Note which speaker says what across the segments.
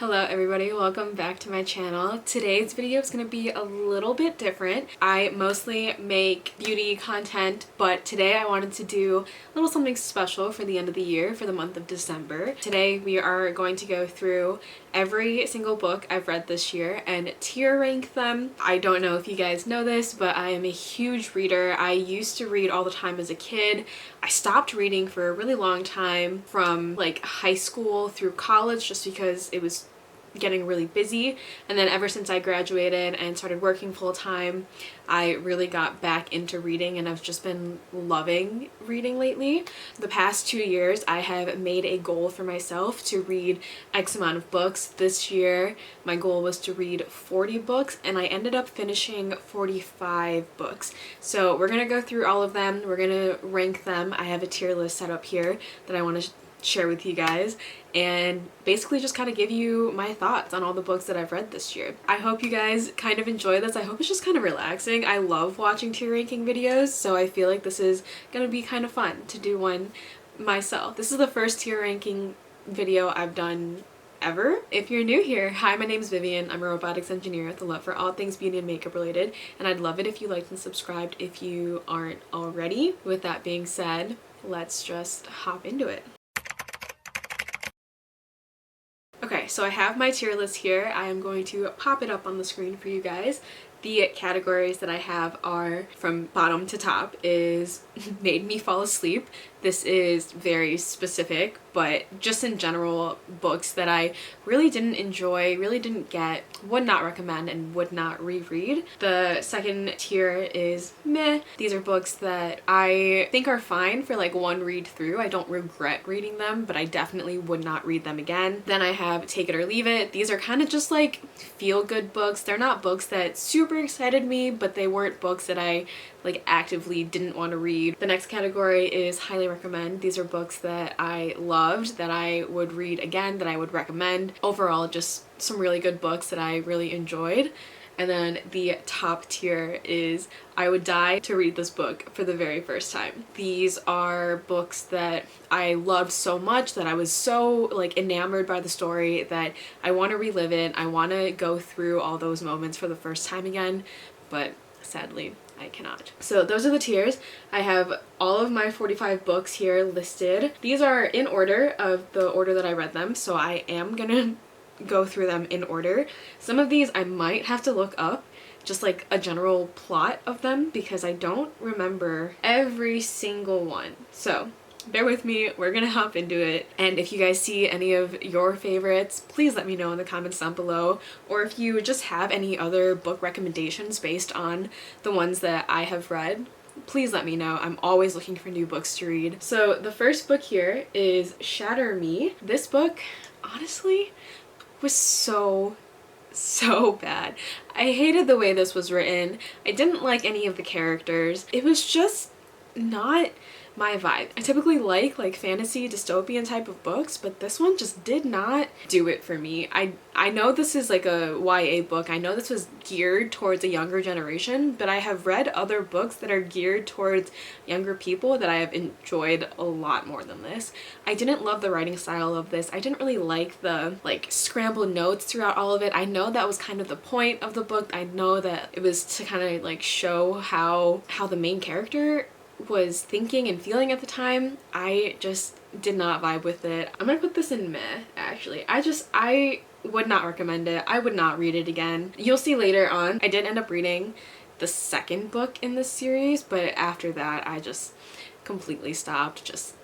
Speaker 1: Hello everybody, welcome back to my channel. Today's video is going to be a little bit different. I mostly make beauty content, but today I wanted to do a little something special for the end of the year, for the month of December. Today we are going to go through every single book I've read this year and tier rank them. I don't know if you guys know this, but I am a huge reader. I used to read all the time as a kid. I stopped reading for a really long time from like high school through college just because it was getting really busy, and then ever since I graduated and started working full-time, I really got back into reading and I've just been loving reading lately. The past 2 years I have made a goal for myself to read X amount of books. This year my goal was to read 40 books and I ended up finishing 45 books. So we're gonna go through all of them, we're gonna rank them. I have a tier list set up here that I want to share with you guys and basically just kind of give you my thoughts on all the books that I've read this year. I hope you guys kind of enjoy this. I hope it's just kind of relaxing. I love watching tier ranking videos, so I feel like this is gonna be kind of fun to do one myself. This is the first tier ranking video I've done ever. If you're new here, hi, my name is Vivian. I'm a robotics engineer with a love for all things beauty and makeup related, and I'd love it if you liked and subscribed if you aren't already. With that being said, let's just hop into it. Okay, so I have my tier list here. I am going to pop it up on the screen for you guys. The categories that I have are from bottom to top is made me fall asleep. This is very specific, but just in general, books that I really didn't enjoy, really didn't get, would not recommend, and would not reread. The second tier is meh. These are books that I think are fine for like one read through. I don't regret reading them, but I definitely would not read them again. Then I have take it or leave it. These are kind of just like feel-good books. They're not books that super excited me, but they weren't books that I like actively didn't want to read. The next category is highly recommend. These are books that I loved, that I would read again, that I would recommend. Overall, just some really good books that I really enjoyed. And then the top tier is I would die to read this book for the very first time. These are books that I loved so much, that I was so like enamored by the story that I want to relive it. I want to go through all those moments for the first time again, but sadly I cannot. So those are the tiers. I have all of my 45 books here listed. These are in order of the order that I read them, so I am gonna go through them in order. Some of these I might have to look up, just like a general plot of them, because I don't remember every single one. So bear with me, we're gonna hop into it, and if you guys see any of your favorites, please let me know in the comments down below, or if you just have any other book recommendations based on the ones that I have read, please let me know. I'm always looking for new books to read. So the first book here is Shatter Me. This book, honestly, was so bad. I hated the way this was written. I didn't like any of the characters. It was just not my vibe. I typically like fantasy dystopian type of books, but this one just did not do it for me. I know this is like a YA book. I know this was geared towards a younger generation, but I have read other books that are geared towards younger people that I have enjoyed a lot more than this. I didn't love the writing style of this. I didn't really like the like scrambled notes throughout all of it. I know that was kind of the point of the book. I know that it was to kind of like show how the main character was thinking and feeling at the time. I just did not vibe with it. I'm gonna put this in meh, actually. I would not recommend it. I would not read it again. You'll see later on, I did end up reading the second book in this series, but after that I just completely stopped, just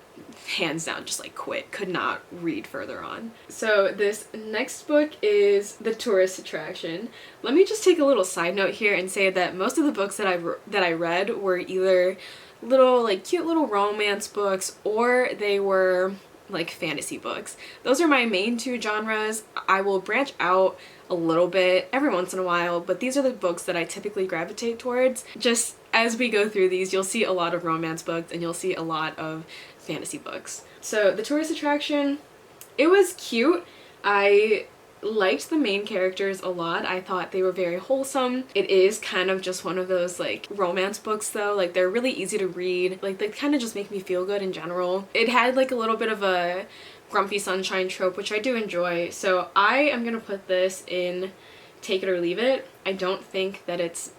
Speaker 1: hands down, just like quit, could not read further on. So this next book is The Tourist Attraction. Let me just take a little side note here and say that most of the books that I read were either little like cute little romance books, or they were like fantasy books. Those are my main two genres. I will branch out a little bit every once in a while, but these are the books that I typically gravitate towards. Just as we go through these, you'll see a lot of romance books and you'll see a lot of fantasy books. So The Tourist Attraction, it was cute. I liked the main characters a lot. I thought they were very wholesome. It is kind of just one of those like romance books though. Like they're really easy to read. Like they kind of just make me feel good in general. It had like a little bit of a grumpy sunshine trope, which I do enjoy. So I am gonna put this in take it or leave it. I don't think that it's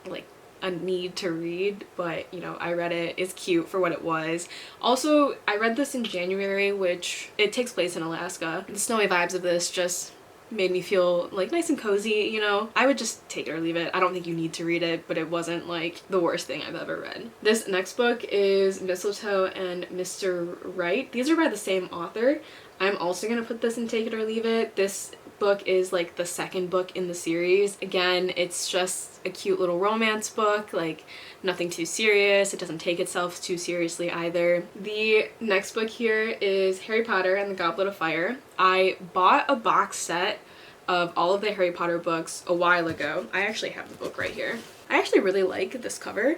Speaker 1: like a need to read, but you know, I read it. It's cute for what it was. Also, I read this in January, which it takes place in Alaska. The snowy vibes of this just made me feel like nice and cozy, you know. I would just take it or leave it. I don't think you need to read it, but it wasn't like the worst thing I've ever read. This next book is Mistletoe and Mr. Right. These are by the same author. I'm also gonna put this in take it or leave it. This book is like the second book in the series. Again, it's just a cute little romance book, like nothing too serious. It doesn't take itself too seriously either. The next book here is Harry Potter and the Goblet of Fire. I bought a box set of all of the Harry Potter books a while ago. I actually have the book right here. I actually really like this cover.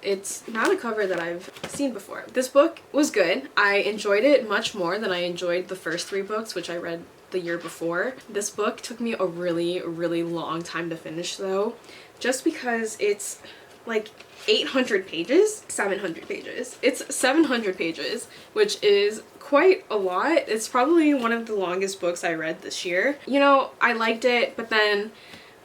Speaker 1: It's not a cover that I've seen before. This book was good. I enjoyed it much more than I enjoyed the first 3 books, which I read the year before. This book took me a really long time to finish though, just because it's like 800 pages, 700 pages. It's 700 pages, which is quite a lot. It's probably one of the longest books I read this year. You know, I liked it, but then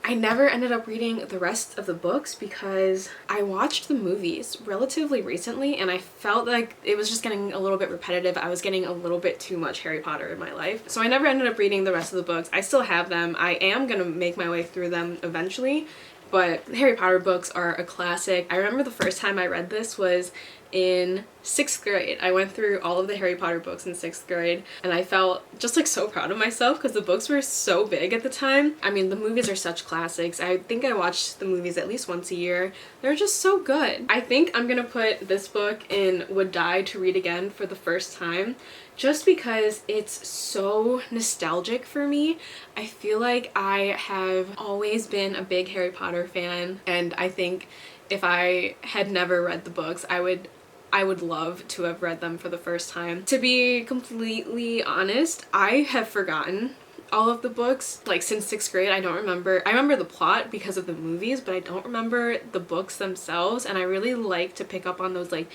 Speaker 1: I never ended up reading the rest of the books because I watched the movies relatively recently and I felt like it was just getting a little bit repetitive. I was getting a little bit too much Harry Potter in my life. So I never ended up reading the rest of the books. I still have them. I am gonna make my way through them eventually, but the Harry Potter books are a classic. I remember the first time I read this was in 6th grade. I went through all of the Harry Potter books in 6th grade and I felt just like so proud of myself because the books were so big at the time. I mean, the movies are such classics. I think I watched the movies at least once a year. They're just so good. I think I'm gonna put this book in Would Die to Read Again for the first time just because it's so nostalgic for me. I feel like I have always been a big Harry Potter fan and I think if I had never read the books, I would love to have read them for the first time. To be completely honest, I have forgotten all of the books. Like since 6th grade, I don't remember. I remember the plot because of the movies, but I don't remember the books themselves. And I really like to pick up on those like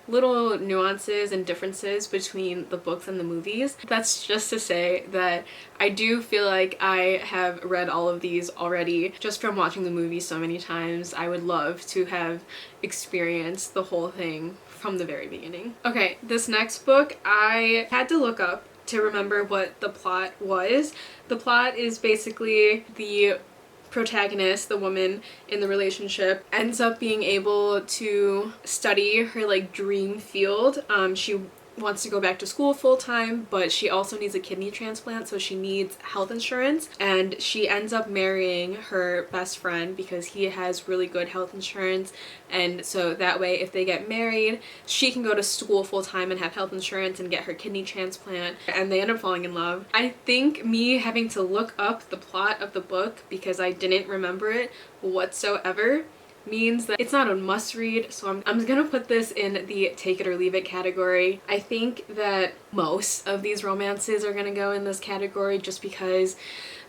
Speaker 1: little nuances and differences between the books and the movies. That's just to say that I do feel like I have read all of these already just from watching the movie so many times. I would love to have experienced the whole thing from the very beginning. Okay, this next book I had to look up to remember what the plot was. The plot is basically the protagonist, the woman in the relationship, ends up being able to study her like dream field. She wants to go back to school full-time, but she also needs a kidney transplant, so she needs health insurance, and she ends up marrying her best friend because he has really good health insurance, and so that way if they get married she can go to school full-time and have health insurance and get her kidney transplant, and they end up falling in love. I think me having to look up the plot of the book because I didn't remember it whatsoever means that it's not a must read, so I'm gonna put this in the take it or leave it category. I think that most of these romances are gonna go in this category just because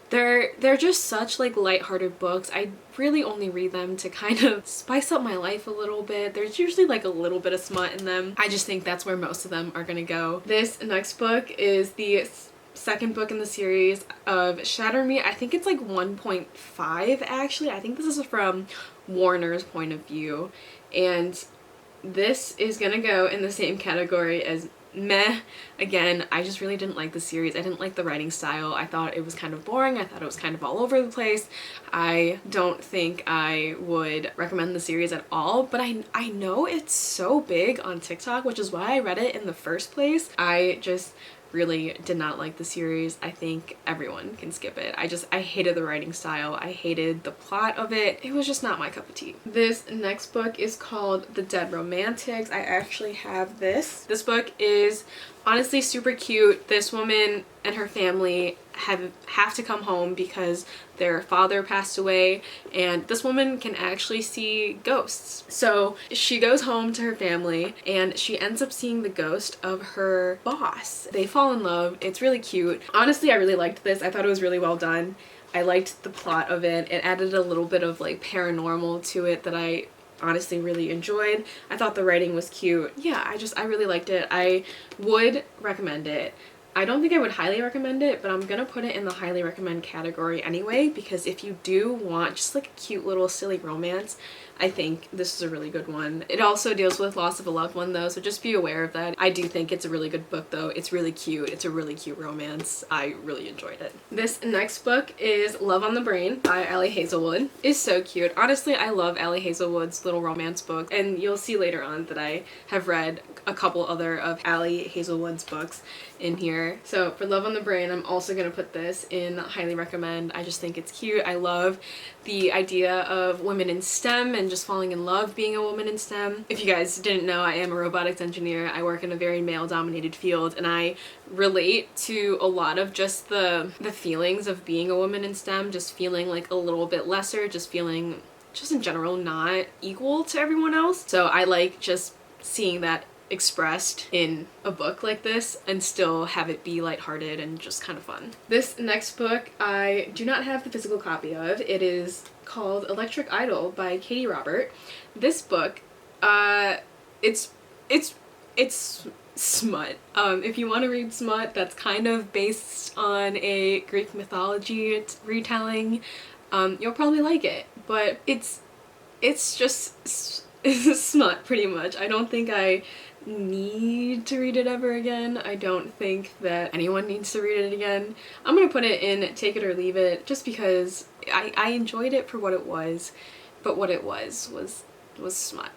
Speaker 1: they're just such like lighthearted books. I really only read them to kind of spice up my life a little bit. There's usually like a little bit of smut in them. I just think that's where most of them are gonna go. This next book is the second book in the series of Shatter Me. I think it's like 1.5 actually. I think this is from Warner's point of view, and this is gonna go in the same category as meh. Again, I just really didn't like the series. I didn't like the writing style. I thought it was kind of boring. I thought it was kind of all over the place. I don't think I would recommend the series at all, but I know it's so big on TikTok, which is why I read it in the first place. I just really did not like the series. I think everyone can skip it. I hated the writing style. I hated the plot of it. It was just not my cup of tea. This next book is called The Dead Romantics. I actually have this. This book is Honestly, super cute. This woman and her family have to come home because their father passed away, and this woman can actually see ghosts. So she goes home to her family and she ends up seeing the ghost of her boss. They fall in love. It's really cute. Honestly, I really liked this. I thought it was really well done. I liked the plot of it. It added a little bit of like paranormal to it that I honestly really enjoyed. I thought the writing was cute. Yeah, I really liked it. I would recommend it. I don't think I would highly recommend it, but I'm gonna put it in the highly recommend category anyway, because if you do want just like a cute little silly romance, I think this is a really good one. It also deals with loss of a loved one though, so just be aware of that. I do think it's a really good book though. It's really cute. It's a really cute romance. I really enjoyed it. This next book is Love on the Brain by Allie Hazelwood. It's so cute. Honestly, I love Allie Hazelwood's little romance books, and you'll see later on that I have read a couple other of Allie Hazelwood's books in here. So for Love on the Brain, I'm also gonna put this in highly recommend. I just think it's cute. I love the idea of women in STEM and just falling in love being a woman in STEM. If you guys didn't know, I am a robotics engineer. I work in a very male-dominated field, and I relate to a lot of just the feelings of being a woman in STEM, just feeling like a little bit lesser, just feeling just in general not equal to everyone else. So I like just seeing that expressed in a book like this and still have it be lighthearted and just kind of fun. This next book I do not have the physical copy of. It is called Electric Idol by Katie Robert. This book, it's smut. If you want to read smut that's kind of based on a Greek mythology retelling, you'll probably like it, but it's just smut pretty much. I don't think I need to read it ever again. I don't think that anyone needs to read it again. I'm gonna put it in take it or leave it just because I enjoyed it for what it was, but what it was smut.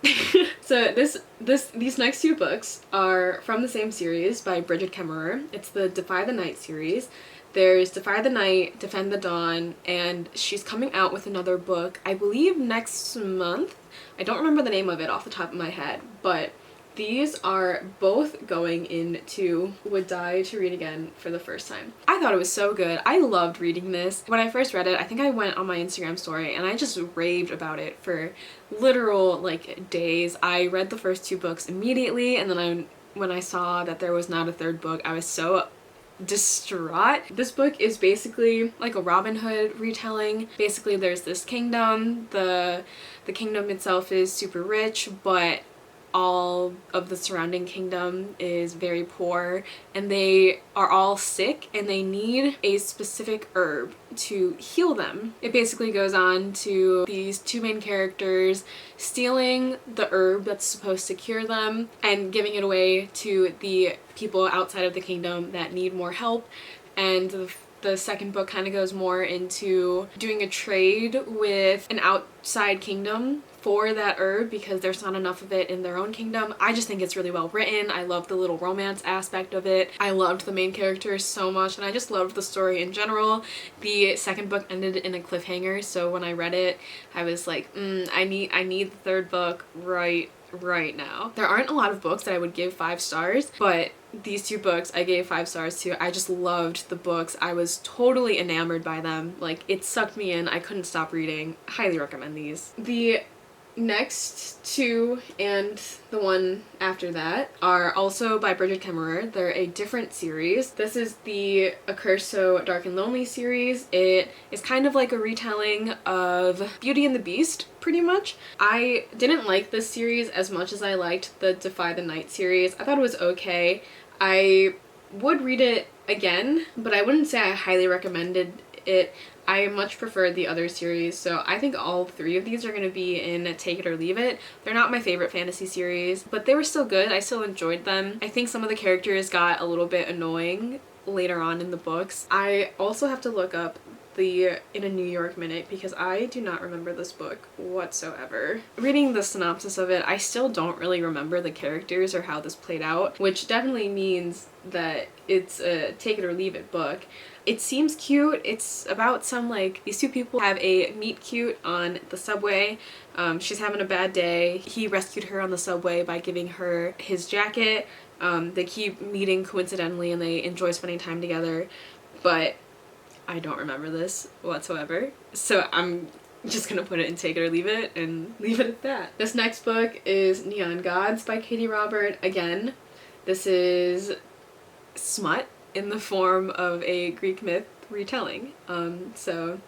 Speaker 1: So these next two books are from the same series by Bridget Kemmerer. It's the Defy the Night series. There's Defy the Night, Defend the Dawn, and she's coming out with another book, I believe next month. I don't remember the name of it off the top of my head, but these are both going into Would Die to Read Again for the first time. I thought it was so good. I loved reading this. When I first read it, I think I went on my Instagram story and I just raved about it for literal like days. I read the first two books immediately, and then when I saw that there was not a third book, I was so distraught. This book is basically like a Robin Hood retelling. Basically there's this kingdom. The kingdom itself is super rich, but all of the surrounding kingdom is very poor, and they are all sick and they need a specific herb to heal them. It basically goes on to these two main characters stealing the herb that's supposed to cure them and giving it away to the people outside of the kingdom that need more help. And the second book kind of goes more into doing a trade with an outside kingdom for that herb because there's not enough of it in their own kingdom. I just think it's really well written. I love the little romance aspect of it. I loved the main characters so much, and I just loved the story in general. The second book ended in a cliffhanger, so when I read it, I was like, I need the third book right now. There aren't a lot of books that I would give 5 stars, but these two books I gave 5 stars to. I just loved the books. I was totally enamored by them. Like, it sucked me in. I couldn't stop reading. Highly recommend these. The next two and the one after that are also by Bridget Kemmerer. They're a different series. This is the A Curse So Dark and Lonely series. It is kind of like a retelling of Beauty and the Beast, pretty much. I didn't like this series as much as I liked the Defy the Night series. I thought it was okay. I would read it again, but I wouldn't say I highly recommended it. I much prefer the other series, so I think all 3 of these are going to be in Take It or Leave It. They're not my favorite fantasy series, but they were still good. I still enjoyed them. I think some of the characters got a little bit annoying later on in the books. I also have to look up the In a New York Minute because I do not remember this book whatsoever. Reading the synopsis of it, I still don't really remember the characters or how this played out, which definitely means that it's a Take It or Leave It book. It seems cute. It's about some, like, these two people have a meet cute on the subway. She's having a bad day. He rescued her on the subway by giving her his jacket They keep meeting coincidentally and they enjoy spending time together, but I don't remember this whatsoever. So I'm just gonna put it in take it or leave it and leave it at that. This next book is Neon Gods by Katie Robert. Again, this is smut in the form of a Greek myth retelling. So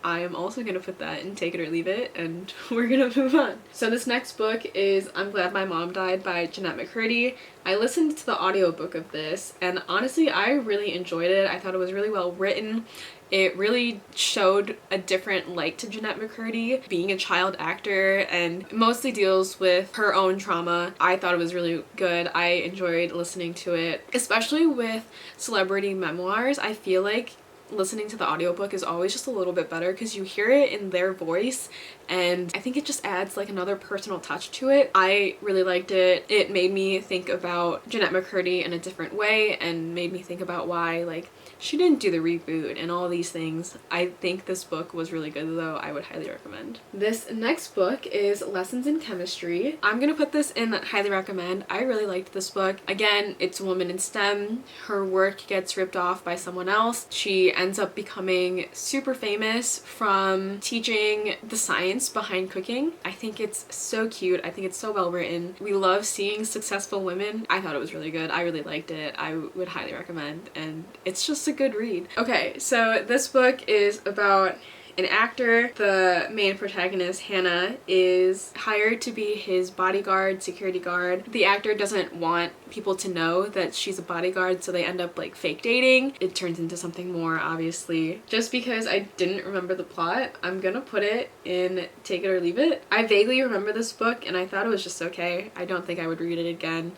Speaker 1: I am also gonna put that in take it or leave it, and we're gonna move on. So this next book is I'm Glad My Mom Died by Jeanette McCurdy. I listened to the audiobook of this, and honestly I really enjoyed it. I thought it was really well written. It really showed a different light to Jeanette McCurdy, being a child actor, and mostly deals with her own trauma. I thought it was really good. I enjoyed listening to it, especially with celebrity memoirs. I feel like listening to the audiobook is always just a little bit better because you hear it in their voice, and I think it just adds like another personal touch to it. I really liked it. It made me think about Jeanette McCurdy in a different way and made me think about why like she didn't do the reboot and all these things. I think this book was really good though. I would highly recommend. This next book is Lessons in Chemistry. I'm gonna put this in highly recommend. I really liked this book. Again, it's a woman in STEM. Her work gets ripped off by someone else. She ends up becoming super famous from teaching the science behind cooking. I think it's so cute. I think it's so well written. We love seeing successful women. I thought it was really good. I really liked it. I would highly recommend, and it's just a good read. Okay, so this book is about an actor. The main protagonist, Hannah, is hired to be his bodyguard, security guard. The actor doesn't want people to know that she's a bodyguard, so they end up like fake dating. It turns into something more, obviously. Just because I didn't remember the plot, I'm gonna put it in take it or leave it. I vaguely remember this book and I thought it was just okay. I don't think I would read it again.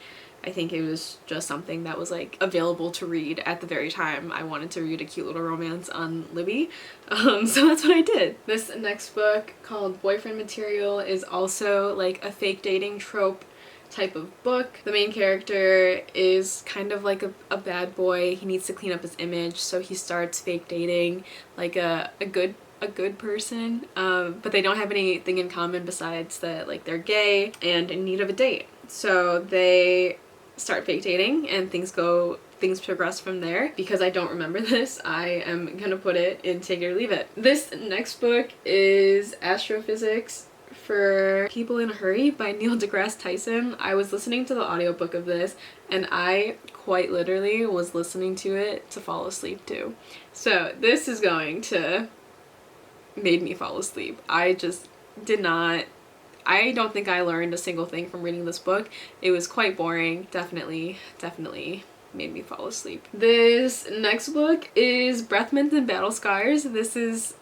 Speaker 1: I think it was just something that was like available to read at the very time I wanted to read a cute little romance on Libby. So that's what I did. This next book, called Boyfriend Material, is also like a fake dating trope type of book. The main character is kind of like a bad boy. He needs to clean up his image, so he starts fake dating like a good person, but they don't have anything in common besides that like they're gay and in need of a date. So they start fake dating and things progress from there. Because I don't remember this, I am gonna put it in take it or leave it. This next book is Astrophysics for People in a Hurry by Neil deGrasse Tyson. I was listening to the audiobook of this and I quite literally was listening to it to fall asleep too. So this is going to made me fall asleep. I just did not. I don't think I learned a single thing from reading this book. It was quite boring. Definitely made me fall asleep. This next book is Breath Mint and Battle Scars. This is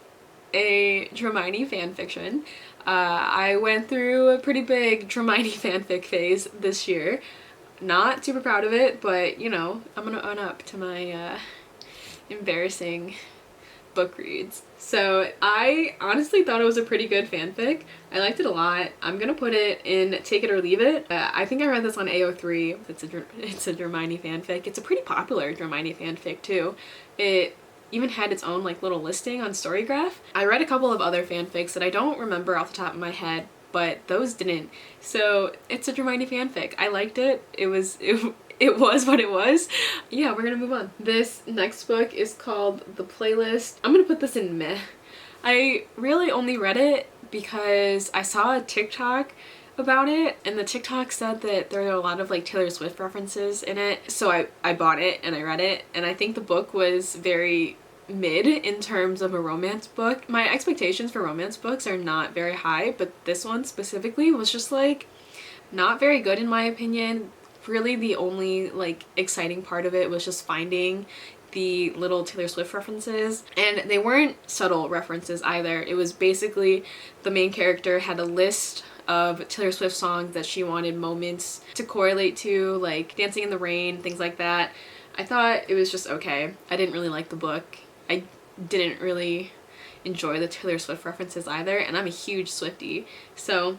Speaker 1: a Dramini fanfiction. I went through a pretty big Dramini fanfic phase this year. Not super proud of it, but you know, I'm gonna own up to my embarrassing book reads. So I honestly thought it was a pretty good fanfic. I liked it a lot. I'm gonna put it in take it or leave it. I think I read this on AO3. It's a Dramini fanfic. It's a pretty popular Dramini fanfic too. It even had its own like little listing on Storygraph. I read a couple of other fanfics that I don't remember off the top of my head, but those didn't. So it's a Dramini fanfic. I liked it. It was what it was. Yeah, we're gonna move on. This next book is called The Playlist. I'm gonna put this in meh. I really only read it because I saw a TikTok about it, and the TikTok said that there are a lot of like Taylor Swift references in it. So I bought it and I read it, and I think the book was very mid in terms of a romance book. My expectations for romance books are not very high, but this one specifically was just like not very good in my opinion. Really the only like exciting part of it was just finding the little Taylor Swift references, and they weren't subtle references either. It was basically the main character had a list of Taylor Swift songs that she wanted moments to correlate to, like Dancing in the Rain, things like that. I thought it was just okay. I didn't really like the book. I didn't really enjoy the Taylor Swift references either, and I'm a huge Swiftie, so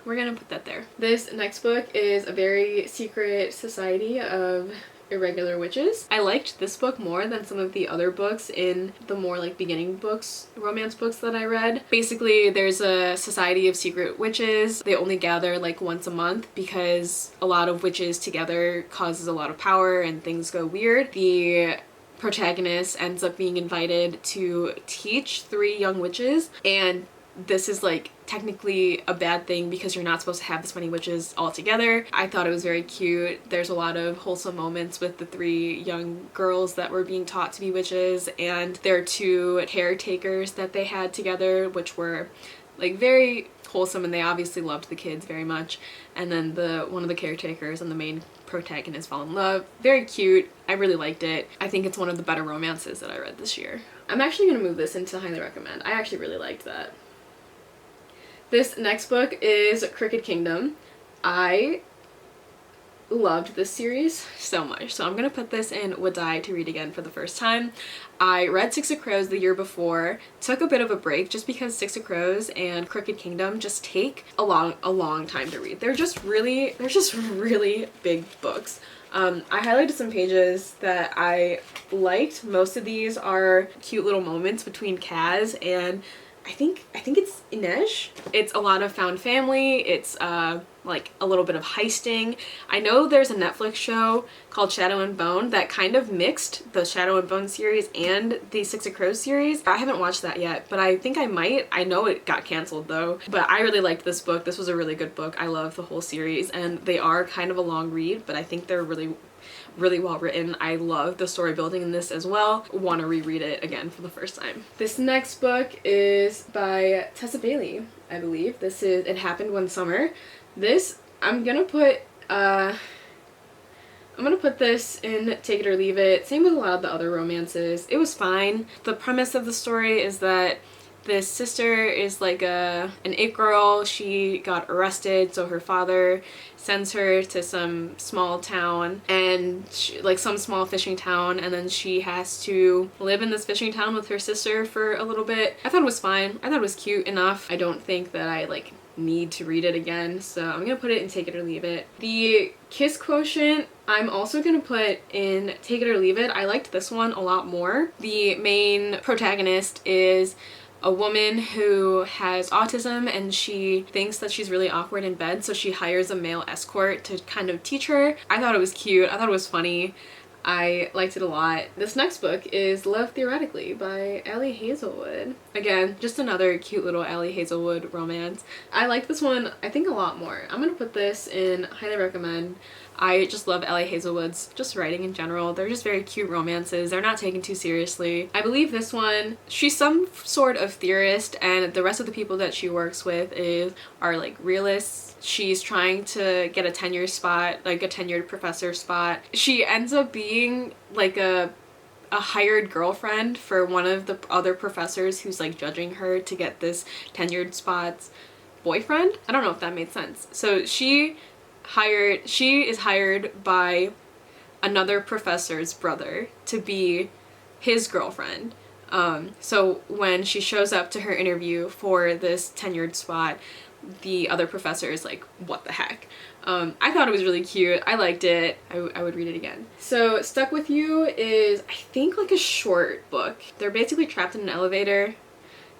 Speaker 1: we're gonna put that there. This next book is A Very Secret Society of Irregular Witches. I liked this book more than some of the other books in the more like beginning books, romance books that I read. Basically, there's a society of secret witches. They only gather like once a month because a lot of witches together causes a lot of power and things go weird. The protagonist ends up being invited to teach 3 young witches, and this is like technically a bad thing because you're not supposed to have this many witches all together. I thought it was very cute. There's a lot of wholesome moments with the 3 young girls that were being taught to be witches, and their 2 caretakers that they had together, which were like very wholesome, and they obviously loved the kids very much. And then one of the caretakers and the main protagonist fall in love. Very cute. I really liked it. I think it's one of the better romances that I read this year. I'm actually gonna move this into highly recommend. I actually really liked that. This next book is Crooked Kingdom. I loved this series so much, so I'm gonna put this in Would Die to read again for the first time. I read Six of Crows the year before, took a bit of a break just because Six of Crows and Crooked Kingdom just take a long time to read. They're just really big books. I highlighted some pages that I liked. Most of these are cute little moments between Kaz and I think it's Inej. It's a lot of found family. It's like a little bit of heisting. I know there's a Netflix show called Shadow and Bone that kind of mixed the Shadow and Bone series and the Six of Crows series. I haven't watched that yet, but I think I might. I know it got canceled though, but I really liked this book. This was a really good book. I love the whole series, and they are kind of a long read, but I think they're really well written. I love the story building in this as well. Want to reread it again for the first time. This next book is by Tessa Bailey, I believe. This is It Happened One Summer. This I'm gonna put this in Take It or Leave It. Same with a lot of the other romances. It was fine. The premise of the story is that this sister is like an it girl. She got arrested, so her father sends her to some small town, and like some small fishing town, and then she has to live in this fishing town with her sister for a little bit. I thought it was fine. I thought it was cute enough. I don't think that I like need to read it again, so I'm gonna put it in Take It or Leave It. The kiss quotient I'm also gonna put in Take It or Leave It. I liked this one a lot more. The main protagonist is a woman who has autism, and she thinks that she's really awkward in bed, so she hires a male escort to kind of teach her. I thought it was cute. I thought it was funny. I liked it a lot. This next book is Love Theoretically by Allie Hazelwood. Again, just another cute little Allie Hazelwood romance. I like this one, I think, a lot more. I'm gonna put this in highly recommend. I just love Allie Hazelwood's just writing in general. They're just very cute romances. They're not taken too seriously. I believe this one, she's some sort of theorist, and the rest of the people that she works with are like realists. She's trying to get a tenure spot, like a tenured professor spot. She ends up being like a hired girlfriend for one of the other professors who's like judging her to get this tenured spot's boyfriend. I don't know if that made sense. So she is hired by another professor's brother to be his girlfriend. So when she shows up to her interview for this tenured spot, the other professor is like, what the heck? I thought it was really cute. I liked it. I would read it again. So Stuck With You is, I think, like a short book. They're basically trapped in an elevator.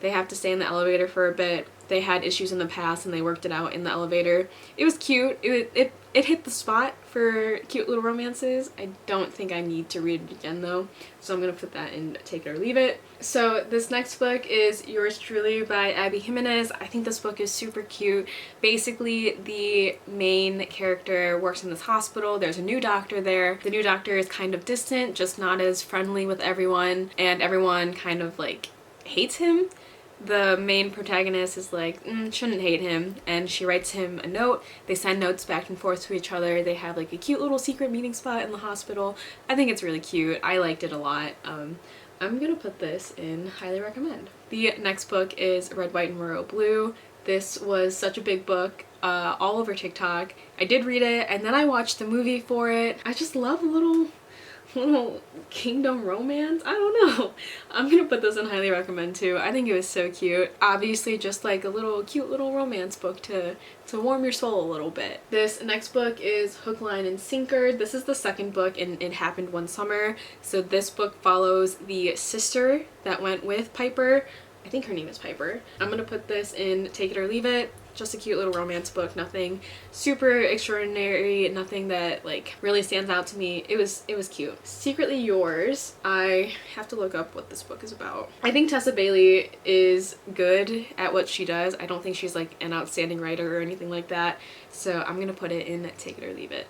Speaker 1: They have to stay in the elevator for a bit. They had issues in the past and they worked it out in the elevator. It was cute. It hit the spot for cute little romances. I don't think I need to read it again though, so I'm gonna put that in Take It or Leave It. So this next book is Yours Truly by Abby Jimenez. I think this book is super cute. Basically, the main character works in this hospital. There's a new doctor there. The new doctor is kind of distant, just not as friendly with everyone, and everyone kind of like hates him. The main protagonist is like, shouldn't hate him, and she writes him a note. They send notes back and forth to each other. They have like a cute little secret meeting spot in the hospital. I think it's really cute. I liked it a lot. I'm gonna put this in highly recommend. The next book is Red, White, and Royal Blue. This was such a big book, all over TikTok. I did read it, and then I watched the movie for it. I just love little little kingdom romance. I don't know. I'm gonna put this in highly recommend too. I think it was so cute. Obviously just like a little cute little romance book to warm your soul a little bit. This next book is Hook, Line, and Sinker. This is the second book and it happened one summer. So this book follows the sister that went with Piper. I think her name is Piper. I'm gonna put this in Take It or Leave It. Just a cute little romance book, nothing super extraordinary, nothing that like really stands out to me. It was cute. Secretly Yours, I have to look up what this book is about. I think Tessa Bailey is good at what she does. I don't think she's like an outstanding writer or anything like that, so I'm gonna put it in Take It or Leave It.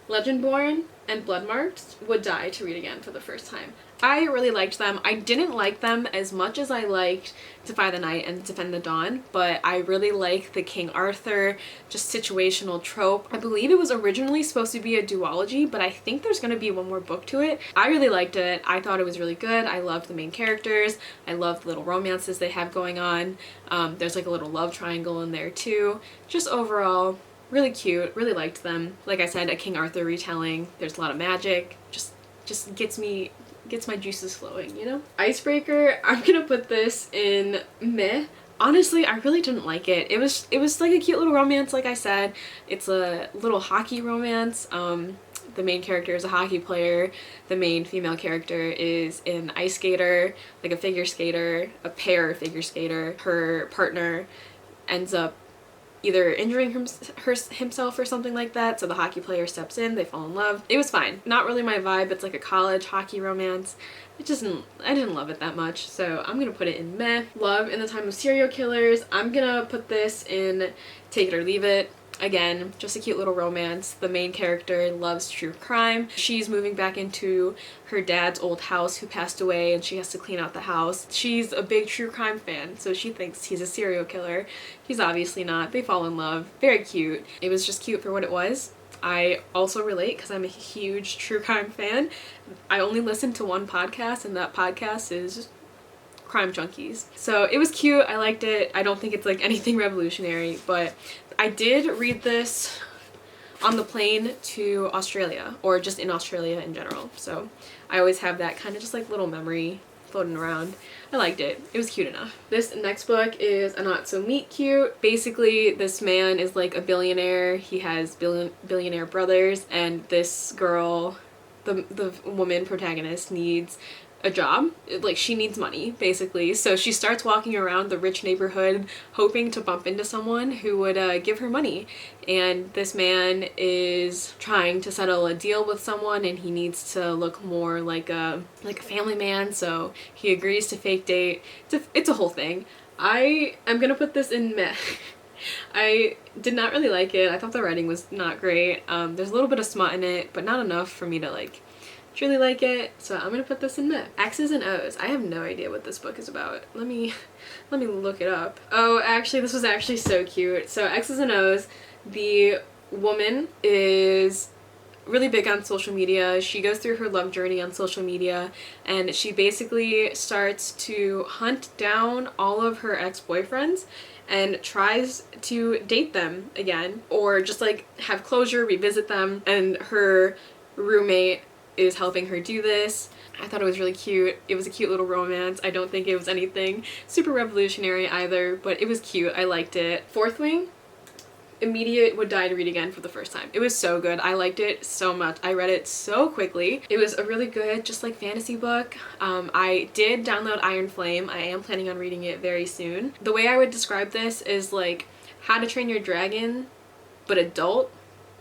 Speaker 1: Legendborn and Bloodmarked would die to read again for the first time. I really liked them. I didn't like them as much as I liked Defy the Night and Defend the Dawn, but I really like the King Arthur, just situational trope. I believe it was originally supposed to be a duology, but I think there's going to be one more book to it. I really liked it. I thought it was really good. I loved the main characters. I loved the little romances they have going on. There's like a little love triangle in there too. Just overall, really cute. Really liked them. Like I said, a King Arthur retelling. There's a lot of magic. Just gets my juices flowing, you know? Icebreaker, I'm gonna put this in meh. Honestly, I really didn't like it. It was like a cute little romance, like I said. It's a little hockey romance. The main character is a hockey player. The main female character is an ice skater, like a figure skater, a pair figure skater. Her partner ends up either injuring himself or something like that, so the hockey player steps in, they fall in love. It was fine. Not really my vibe. It's like a college hockey romance. I didn't love it that much, so I'm gonna put it in meh. Love in the Time of Serial Killers, I'm gonna put this in Take It or Leave It. Again, just a cute little romance. The main character loves true crime. She's moving back into her dad's old house who passed away and she has to clean out the house. She's a big true crime fan, so she thinks he's a serial killer. He's obviously not. They fall in love. Very cute. It was just cute for what it was. I also relate because I'm a huge true crime fan. I only listen to one podcast and that podcast is Crime Junkies. So it was cute. I liked it. I don't think it's like anything revolutionary, but I did read this on the plane to Australia, or just in Australia in general. So I always have that kind of just like little memory floating around. I liked it. It was cute enough. This next book is a not so meet cute. Basically, this man is like a billionaire. He has billionaire brothers, and this girl, the woman protagonist, needs a job. Like, she needs money basically, so she starts walking around the rich neighborhood hoping to bump into someone who would give her money, and this man is trying to settle a deal with someone and he needs to look more like a family man, so he agrees to fake date. It's a whole thing. I am gonna put this in meh. I did not really like it. I thought the writing was not great. There's a little bit of smut in it, but not enough for me to like truly like it, so I'm gonna put this in meh. X's and O's. I have no idea what this book is about. Let me look it up. Oh, actually, this was actually so cute. So X's and O's, the woman is really big on social media. She goes through her love journey on social media and she basically starts to hunt down all of her ex-boyfriends and tries to date them again, or just like have closure, revisit them, and her roommate is helping her do this. I thought it was really cute. It was a cute little romance. I don't think it was anything super revolutionary either, but it was cute. I liked it. Fourth Wing, immediate would die to read again for the first time. It was so good. I liked it so much. I read it so quickly. It was a really good, just like fantasy book. I did download Iron Flame. I am planning on reading it very soon. The way I would describe this is like How to Train Your Dragon, but adult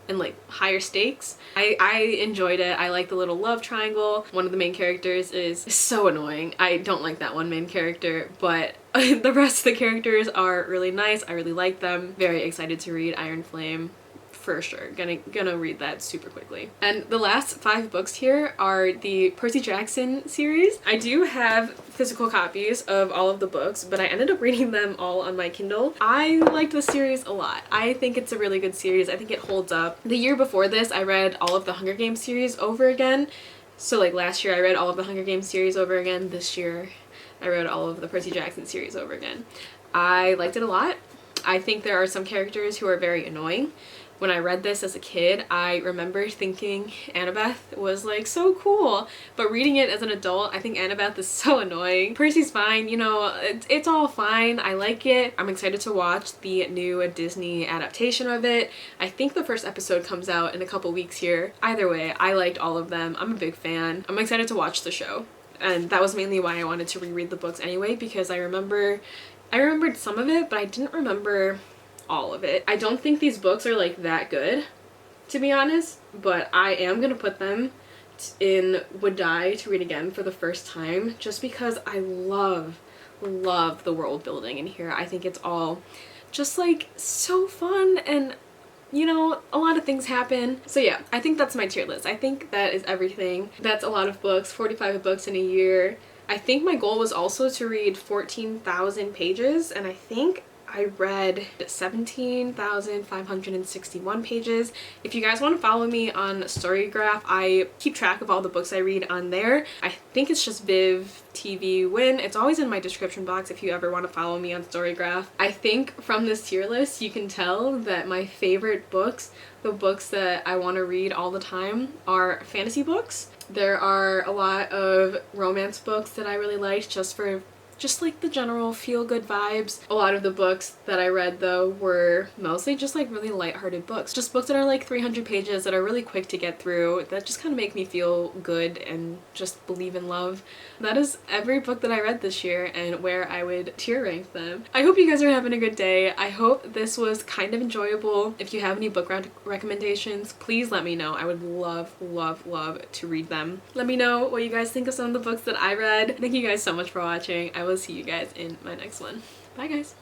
Speaker 1: and like higher stakes. I enjoyed it. I like the little love triangle. One of the main characters is so annoying. I don't like that one main character, but the rest of the characters are really nice. I really like them. Very excited to read Iron Flame. For sure. Gonna read that super quickly. And the last 5 books here are the Percy Jackson series. I do have physical copies of all of the books, but I ended up reading them all on my Kindle. I liked the series a lot. I think it's a really good series. I think it holds up. The year before this, I read all of the Hunger Games series over again. So like last year I read all of the Hunger Games series over again. This year I read all of the Percy Jackson series over again. I liked it a lot. I think there are some characters who are very annoying, when I read this as a kid, I remember thinking Annabeth was like so cool, but reading it as an adult, I think Annabeth is so annoying. Percy's fine, you know, it's all fine. I like it. I'm excited to watch the new Disney adaptation of it. I think the first episode comes out in a couple weeks here. Either way, I liked all of them. I'm a big fan. I'm excited to watch the show. And that was mainly why I wanted to reread the books anyway, because I remembered some of it, but I didn't remember all of it. I don't think these books are like that good, to be honest, but I am gonna put them in Would Die to read again for the first time, just because I love the world building in here. I think it's all just like so fun, and you know, a lot of things happen. So yeah, I think that's my tier list. I think that is everything. That's a lot of books, 45 books in a year. I think my goal was also to read 14,000 pages, and I think I read 17,561 pages. If you guys want to follow me on Storygraph, I keep track of all the books I read on there. I think it's just vivtvnguyen. It's always in my description box if you ever want to follow me on Storygraph. I think from this tier list you can tell that my favorite books, the books that I want to read all the time, are fantasy books. There are a lot of romance books that I really liked just like the general feel-good vibes. A lot of the books that I read though were mostly just like really lighthearted books. Just books that are like 300 pages that are really quick to get through, that just kind of make me feel good and just believe in love. That is every book that I read this year and where I would tier rank them. I hope you guys are having a good day. I hope this was kind of enjoyable. If you have any book recommendations, please let me know. I would love to read them. Let me know what you guys think of some of the books that I read. Thank you guys so much for watching. I will see you guys in my next one. Bye guys.